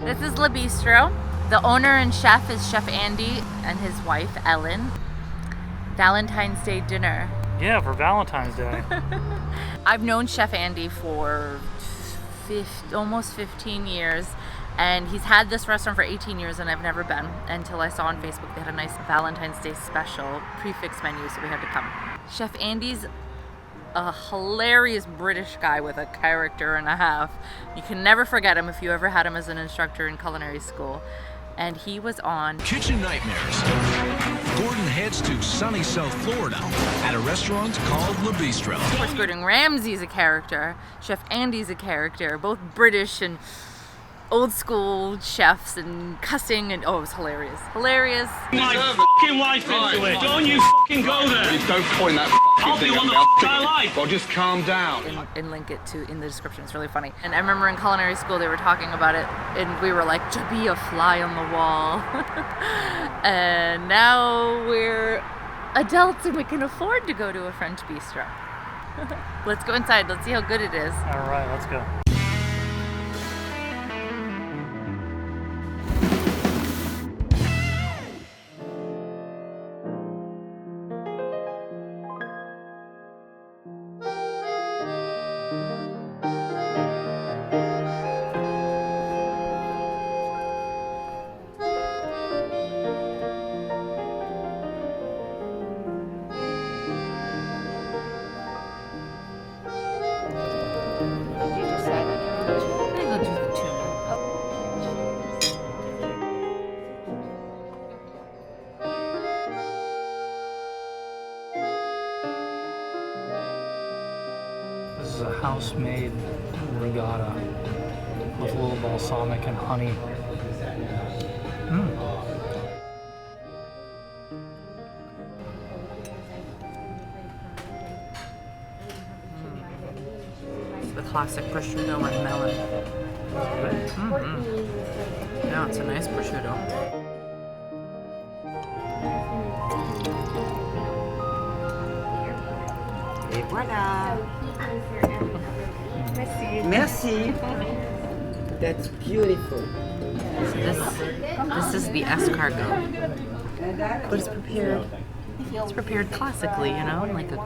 This is Le Bistro. The owner and chef is Chef Andy and his wife Ellen. Valentine's Day dinner. Yeah, for Valentine's Day. I've known Chef Andy for almost 15 years, and he's had this restaurant for 18 years, and I've never been until I saw on Facebook they had a nice Valentine's Day special prefix menu, so we had to come. Chef Andy's a hilarious British guy with a character and a half. You can never forget him if you ever had him as an instructor in culinary school. And he was on Kitchen Nightmares. Gordon heads to sunny South Florida at a restaurant called Le Bistro. Of course, Gordon Ramsay's a character. Chef Andy's a character. Both British and old school chefs and cussing, and oh, it was hilarious. Hilarious. My fucking wife into it. Don't you fucking go there. Please don't point that I'll thing be at on me. the I like. Well, just calm down. And link it to in the description. It's really funny. And I remember in culinary school they were talking about it, and we were like, to be a fly on the wall. And now we're adults and we can afford to go to a French bistro. Let's go inside. Let's see how good it is. All right, let's go. This is a house-made regatta with a little balsamic and honey. The classic prosciutto and melon. Yeah, it's a nice prosciutto. Et voilà. Merci. That's beautiful. This is the escargot, but it's prepared. It's prepared classically, you know, like a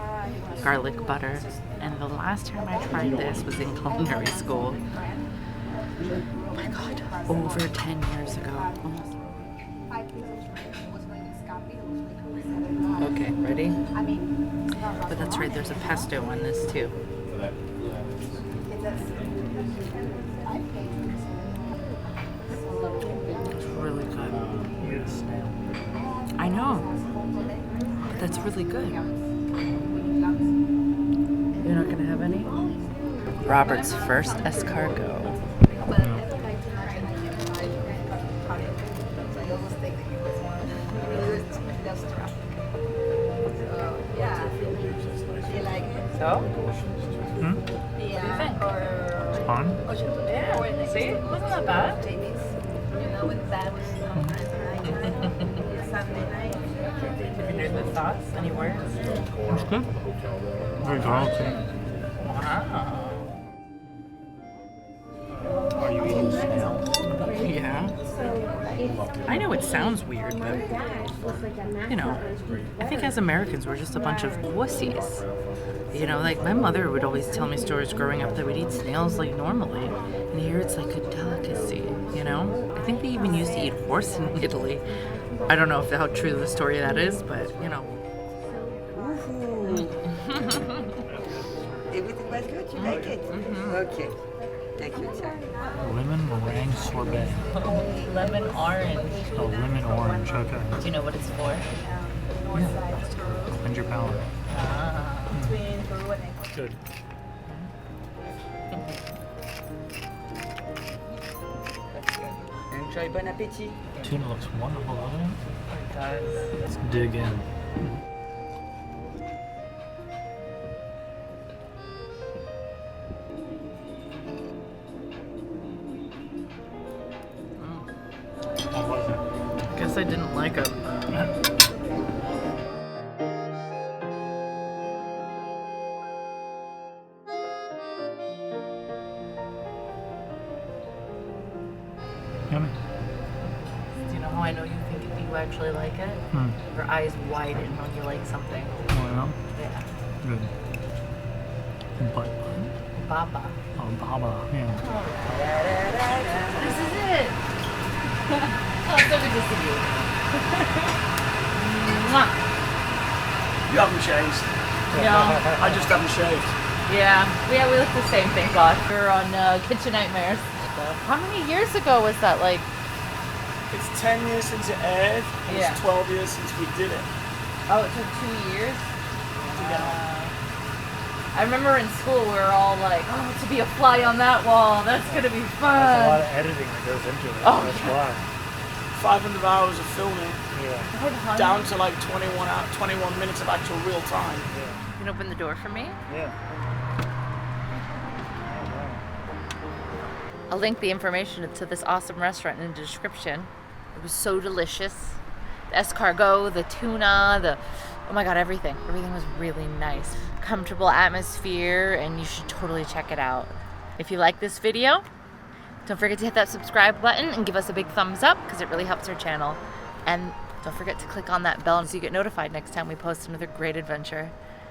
garlic butter. And the last time I tried this was in culinary school. Oh my God, over 10 years ago. Almost. Okay, ready? But that's right, there's a pesto on this too. It's really good. I know. But that's really good. You're not gonna have any? Robert's first escargot. So? What do you think? It's fun. Yeah. See? Wasn't that bad? Any other thoughts? Any words? It's good. Very garlicky. Wow. Are you eating snails? Yeah. I know it sounds weird, but, you know, I think as Americans we're just a bunch of wussies. You know, like my mother would always tell me stories growing up that we'd eat snails like normally, and here it's like a delicacy, you know? I think they even used to eat horse in Italy. I don't know how true the story that is, but, you know. Everything was good? You like it? Okay. Thank you, sir. Lemon meringue sorbet. Lemon orange. Oh, lemon orange. Okay. Do you know what it's for? Yeah. Cleanse your palate. Good. Enjoy. Bon appetit. Tuna looks wonderful, doesn't it? It does. Let's dig in. What was it? Guess I didn't like it. Yummy. Do you know how I know you think you actually like it? Your eyes widen when you like something. Oh, yeah? Yeah. Good. But, Baba. oh, baba, yeah. This is it. Oh, so good to see you. Mwah. You haven't changed. Yeah. I just haven't shaved. Yeah, we look the same, thank God. We were on Kitchen Nightmares. How many years ago was that? Like, It's 10 years since it aired, and Yeah. it's 12 years since we did it. oh, it took 2 years? Together. I remember in school we were all like, oh, to be a fly on that wall, that's gonna be fun. There's a lot of editing that goes into it. Oh, That's yeah. why. 500 hours of filming, Yeah. down to like 21 minutes of actual real time. You can open the door for me? Yeah. I'll link the information to this awesome restaurant in the description. It was so delicious. The escargot, the tuna, oh my God, everything. Everything was really nice. Comfortable atmosphere, and you should totally check it out. If you like this video, don't forget to hit that subscribe button and give us a big thumbs up because it really helps our channel. And don't forget to click on that bell so you get notified next time we post another great adventure.